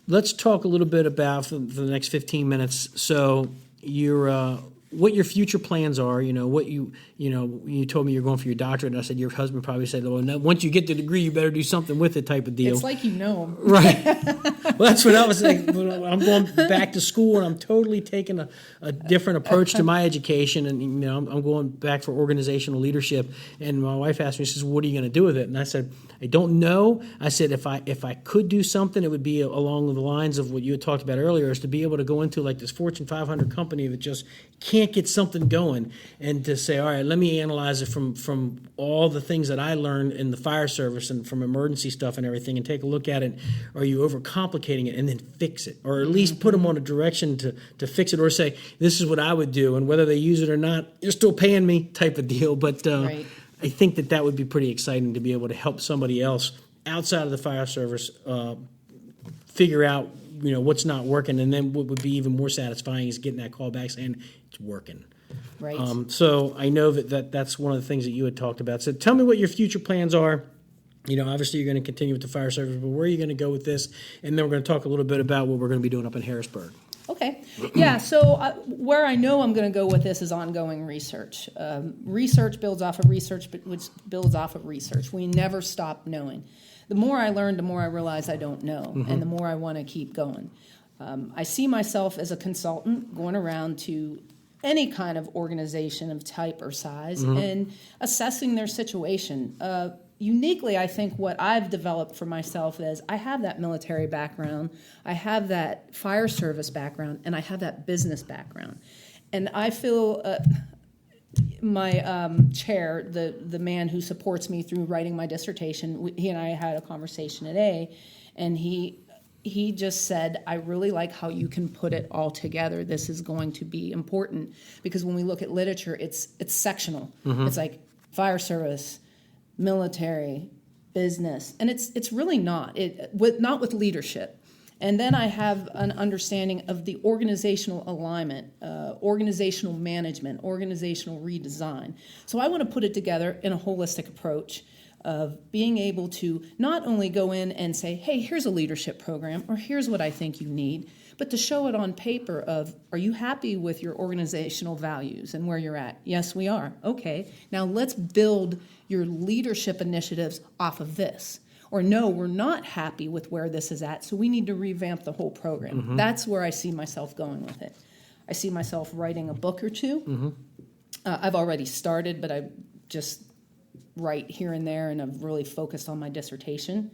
Let's talk a little bit about, for the next 15 minutes, so what your future plans are. You told me you're going for your doctorate, and I said your husband probably said, well, no, once you get the degree, you better do something with it, type of deal. It's like Right. Well, that's what I was saying. I'm going back to school, and I'm totally taking a different approach to my education, and I'm going back for organizational leadership. And my wife asked me, she says, what are you going to do with it? And I said, I don't know. I said, if I could do something, it would be along the lines of what you had talked about earlier, is to be able to go into like this Fortune 500 company that just can't get something going, and to say, all right, let me analyze it from all the things that I learned in the fire service and from emergency stuff and everything, and take a look at it. Are you overcomplicating it? And then fix it, or at least put them on a direction to fix it, or say, this is what I would do, and whether they use it or not, you're still paying me, type of deal. But Right. I think that would be pretty exciting to be able to help somebody else outside of the fire service figure out what's not working, and then what would be even more satisfying is getting that call back saying it's working. Right. So I know that's one of the things that you had talked about. So tell me what your future plans are. Obviously you're going to continue with the fire service, but where are you going to go with this? And then we're going to talk a little bit about what we're going to be doing up in Harrisburg. Okay. Yeah, so where I know I'm going to go with this is ongoing research. Research builds off of research, which builds off of research. We never stop knowing. The more I learn, the more I realize I don't know, and the more I want to keep going. I see myself as a consultant going around to any kind of organization of type or size and assessing their situation. Uniquely, I think what I've developed for myself is I have that military background, I have that fire service background, and I have that business background. And I feel my chair, the man who supports me through writing my dissertation, he and I had a conversation today, and he just said, I really like how you can put it all together. This is going to be important, because when we look at literature, it's sectional. It's like fire service, military, business, and it's really not. Not with leadership. And then I have an understanding of the organizational alignment, organizational management, organizational redesign. So I want to put it together in a holistic approach of being able to not only go in and say, hey, here's a leadership program, or here's what I think you need, but to show it on paper of, are you happy with your organizational values and where you're at? Yes, we are. Okay, now let's build your leadership initiatives off of this. Or no, we're not happy with where this is at, so we need to revamp the whole program. That's where I see myself going with it. I see myself writing a book or two. I've already started, but I just write here and there, and I've really focused on my dissertation.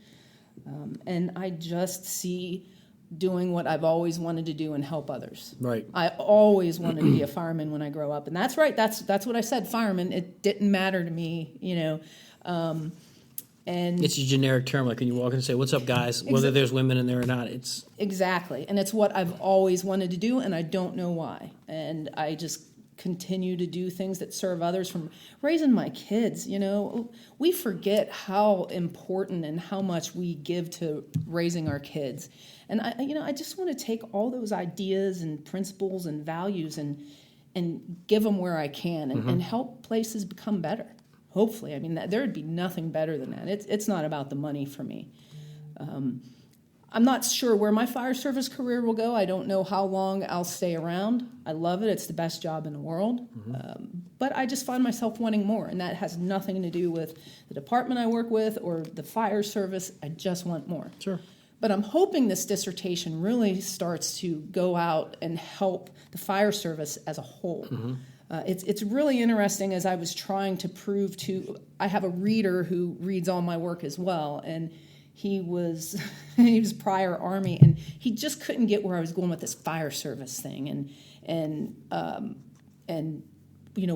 And I just see doing what I've always wanted to do and help others. Right. I always wanted to be a fireman when I grow up, and that's right. That's what I said. Fireman. It didn't matter to me, and it's a generic term, like when you walk in and say, what's up, guys? Whether there's women in there or not, it's... Exactly. And it's what I've always wanted to do, and I don't know why. And I just continue to do things that serve others, from raising my kids. We forget how important and how much we give to raising our kids. And I just want to take all those ideas and principles and values and give them where I can, and help places become better. Hopefully. I mean, there would be nothing better than that. It's not about the money for me. I'm not sure where my fire service career will go. I don't know how long I'll stay around. I love it. It's the best job in the world. But I just find myself wanting more, and that has nothing to do with the department I work with or the fire service. I just want more. Sure. But I'm hoping this dissertation really starts to go out and help the fire service as a whole. It's really interesting, as I was trying to prove to... I have a reader who reads all my work as well, and he was he was prior Army, and he just couldn't get where I was going with this fire service thing, and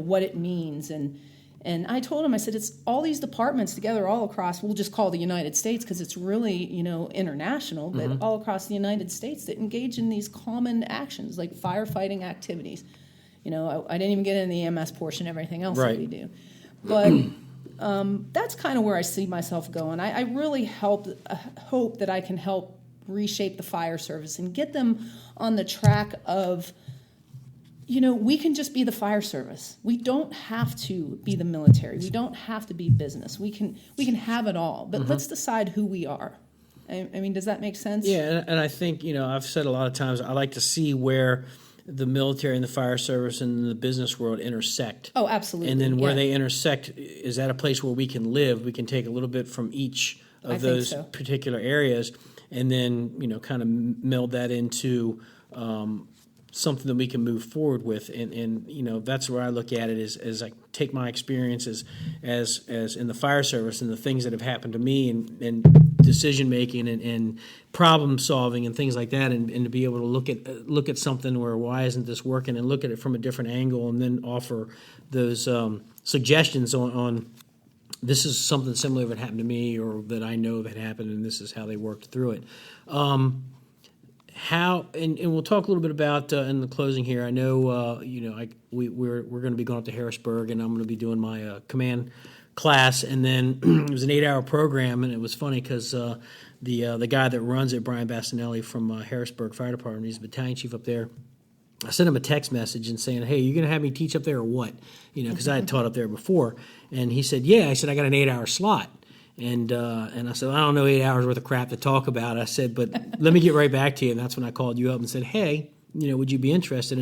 what it means. And I told him, I said, it's all these departments together all across, we'll just call the United States because it's really, international, but all across the United States that engage in these common actions like firefighting activities. I didn't even get in the EMS portion, everything else that we do. But that's kind of where I see myself going. I really hope that I can help reshape the fire service and get them on the track of, we can just be the fire service. We don't have to be the military. We don't have to be business. We can have it all, but let's decide who we are. I mean, does that make sense? Yeah, and I think, I've said a lot of times, I like to see where the military and the fire service and the business world intersect. Oh, absolutely. And then where they intersect, is that a place where we can live? We can take a little bit from each of those particular areas and then, kind of meld that into something that we can move forward with. And that's where I look at it is I take my experiences as in the fire service and the things that have happened to me and decision making and problem solving and things like that, and to be able to look at something where why isn't this working, and look at it from a different angle, and then offer those suggestions on this is something similar that happened to me or that I know that happened, and this is how they worked through it. How and we'll talk a little bit about in the closing here. I know we're going to be going up to Harrisburg, and I'm going to be doing my command class, and then it was an 8-hour program, and it was funny because the guy that runs it, Brian Bastinelli from Harrisburg Fire Department, he's the battalion chief up there. I sent him a text message and saying, "Hey, you going to have me teach up there or what?" Because I had taught up there before, and he said, "Yeah." I said, "I got an 8-hour slot." And I said, "I don't know 8 hours worth of crap to talk about." I said, "But let me get right back to you." And that's when I called you up and said, "Hey, would you be interested?"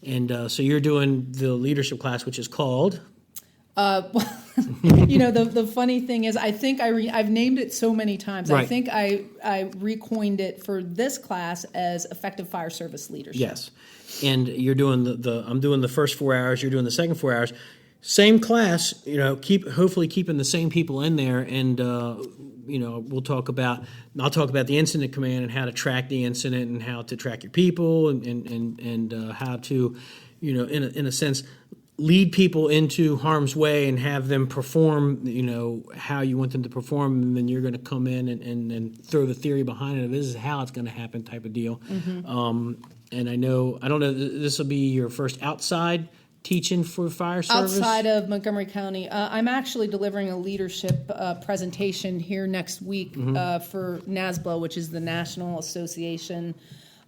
So you're doing the leadership class, which is called. The funny thing is, I think I've named it so many times. Right. I think I recoined it for this class as effective fire service leadership. Yes, and you're doing I'm doing the first 4 hours. You're doing the second 4 hours. Same class, hopefully keeping the same people in there, and I'll talk about the incident command and how to track the incident and how to track your people and how to, in a sense, lead people into harm's way and have them perform, how you want them to perform, and then you're going to come in and throw the theory behind it. This is how it's going to happen, type of deal. And I don't know, this will be your first outside teaching for fire service? Outside of Montgomery County. I'm actually delivering a leadership presentation here next week for NASBLA, which is the National Association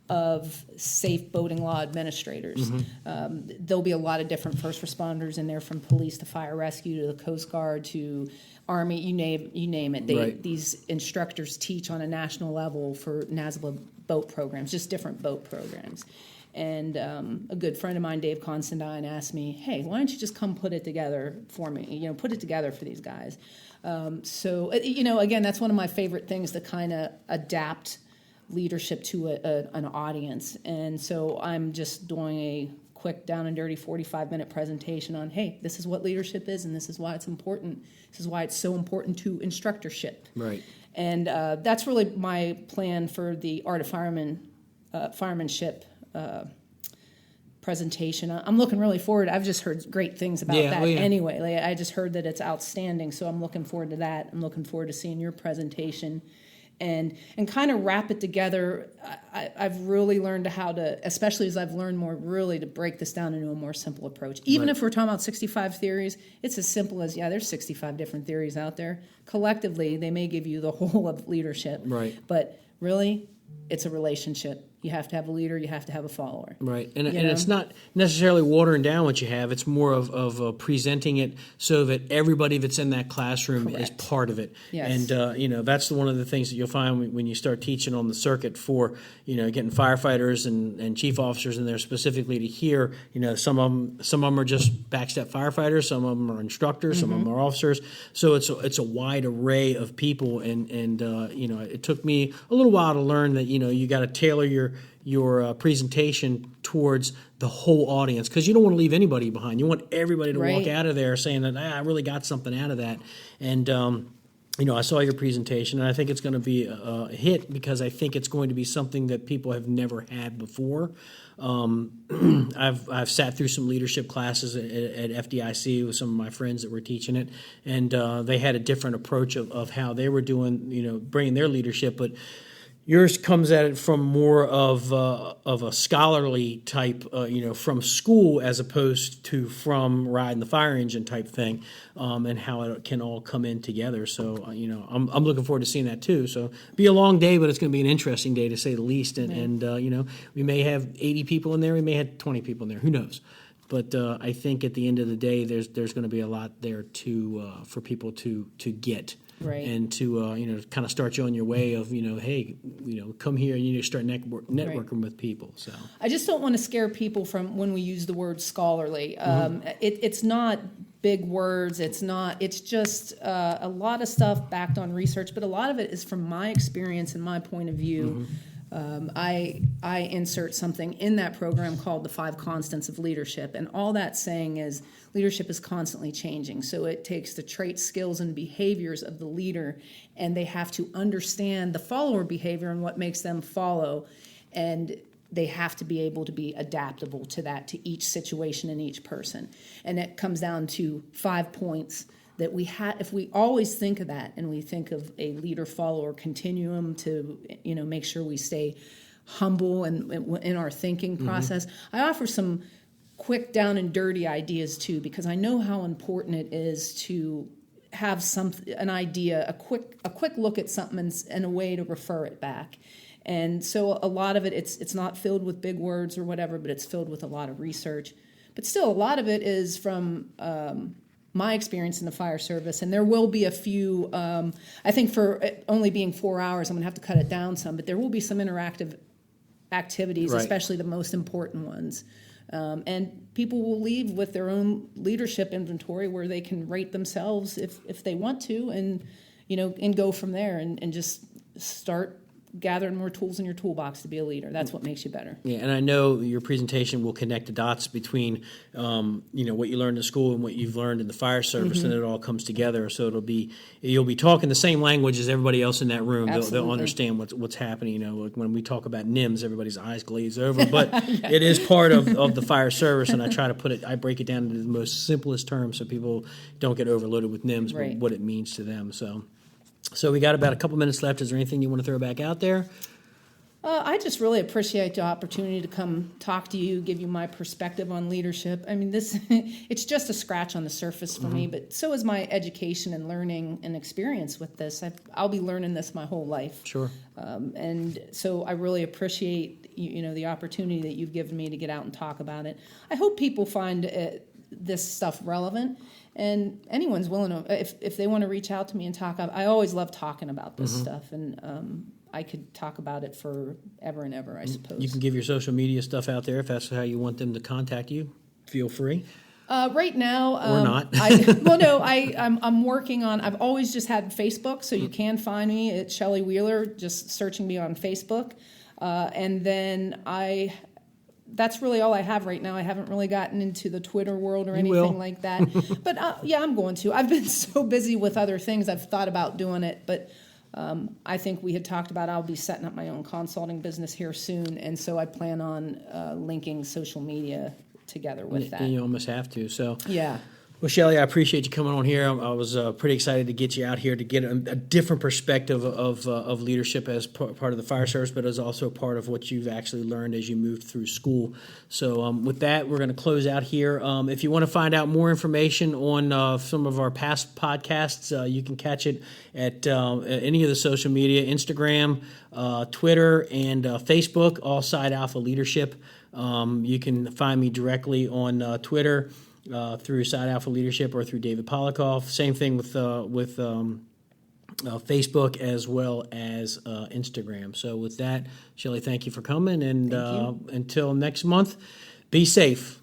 of Safe Boating Law Administrators. There'll be a lot of different first responders in there, from police to fire rescue to the Coast Guard to Army, you name it. These instructors teach on a national level for NASBLA boat programs, just different boat programs. And a good friend of mine, Dave Constantine, asked me, "Hey, why don't you just come put it together for me? Put it together for these guys." So again, that's one of my favorite things, to kind of adapt leadership to an audience. And so I'm just doing a quick, down and dirty 45-minute presentation on, hey, this is what leadership is, and this is why it's important. This is why it's so important to instructorship. Right. And that's really my plan for the Art of Firemanship presentation. I'm looking really forward. I've just heard great things about that anyway. I just heard that it's outstanding, so I'm looking forward to that. I'm looking forward to seeing your presentation and kind of wrap it together. I've really learned how to, especially as I've learned more, really to break this down into a more simple approach. Even if we're talking about 65 theories, it's as simple as, there's 65 different theories out there. Collectively, they may give you the whole of leadership. Right. But really, it's a relationship. You have to have a leader. You have to have a follower. Right, and it's not necessarily watering down what you have. It's more of presenting it so that everybody that's in that classroom is part of it. Yes. And that's one of the things that you'll find when you start teaching on the circuit for getting firefighters and chief officers in there specifically to hear. Some of them are just backstep firefighters. Some of them are instructors. Some of them are officers. So it's a wide array of people. And it took me a little while to learn that you got to tailor your presentation towards the whole audience, because you don't want to leave anybody behind. You want everybody to walk out of there saying that I really got something out of that. And I saw your presentation, and I think it's going to be a hit because I think it's going to be something that people have never had before. I've sat through some leadership classes at FDIC with some of my friends that were teaching it, and they had a different approach of how they were doing, bringing their leadership, but yours comes at it from more of a scholarly type, from school as opposed to from riding the fire engine type thing, and how it can all come in together. So, I'm looking forward to seeing that too. So, be a long day, but it's going to be an interesting day to say the least. And we may have 80 people in there, we may have 20 people in there. Who knows? But I think at the end of the day, there's going to be a lot there for people to get. Right. And to kind of start you on your way of hey, come here and you need to start networking right. with people. So I just don't want to scare people from when we use the word scholarly. It's not big words. It's not. It's just a lot of stuff backed on research, but a lot of it is from my experience and my point of view. I insert something in that program called the 5 Constants of Leadership, and all that's saying is leadership is constantly changing. So it takes the traits, skills, and behaviors of the leader, and they have to understand the follower behavior and what makes them follow, and they have to be able to be adaptable to that, to each situation and each person. And it comes down to 5 points that if we always think of that and we think of a leader-follower continuum to, make sure we stay humble and in our thinking process. I offer some quick down and dirty ideas too, because I know how important it is to have an idea, a quick look at something and a way to refer it back. And so a lot of it, it's not filled with big words or whatever, but it's filled with a lot of research. But still, a lot of it is from my experience in the fire service, and there will be a few, I think for only being 4 hours, I'm going to have to cut it down some, but there will be some interactive activities, right. Especially the most important ones. And people will leave with their own leadership inventory where they can rate themselves if they want to, and go from there and just start gathering more tools in your toolbox to be a leader. That's what makes you better. Yeah, and I know your presentation will connect the dots between, what you learned in school and what you've learned in the fire service, and it all comes together. So you'll be talking the same language as everybody else in that room. They'll understand what's happening. Like when we talk about NIMS, everybody's eyes glaze over, but yeah. It is part of the fire service, and I break it down into the most simplest terms so people don't get overloaded with NIMS, right. But what it means to them. So we got about a couple minutes left. Is there anything you want to throw back out there? I just really appreciate the opportunity to come talk to you, give you my perspective on leadership. I mean, it's just a scratch on the surface for me, but so is my education and learning and experience with this. I'll be learning this my whole life. Sure. And so I really appreciate the opportunity that you've given me to get out and talk about it. I hope people find this stuff relevant. And anyone's willing to, if they want to reach out to me and talk, I always love talking about this stuff, and I could talk about it for ever and ever, I suppose. You can give your social media stuff out there if that's how you want them to contact you. Feel free. Right now, or not. I'm working on. I've always just had Facebook, so you can find me at Shelly Wheeler, just searching me on Facebook, and then that's really all I have right now. I haven't really gotten into the Twitter world or anything like that. But I'm going to. I've been so busy with other things. I've thought about doing it. But I think we had talked about I'll be setting up my own consulting business here soon. And so I plan on linking social media together with that. You almost have to. So yeah. Well, Shelly, I appreciate you coming on here. I was pretty excited to get you out here to get a different perspective of leadership as part of the fire service, but as also part of what you've actually learned as you moved through school. So with that, we're going to close out here. If you want to find out more information on some of our past podcasts, you can catch it at any of the social media, Instagram, Twitter, and Facebook, all Side Alpha Leadership. You can find me directly on Twitter, through Side Alpha Leadership or through David Polikoff. Same thing with Facebook as well as Instagram. So with that, Shelly, thank you for coming. And until next month, be safe.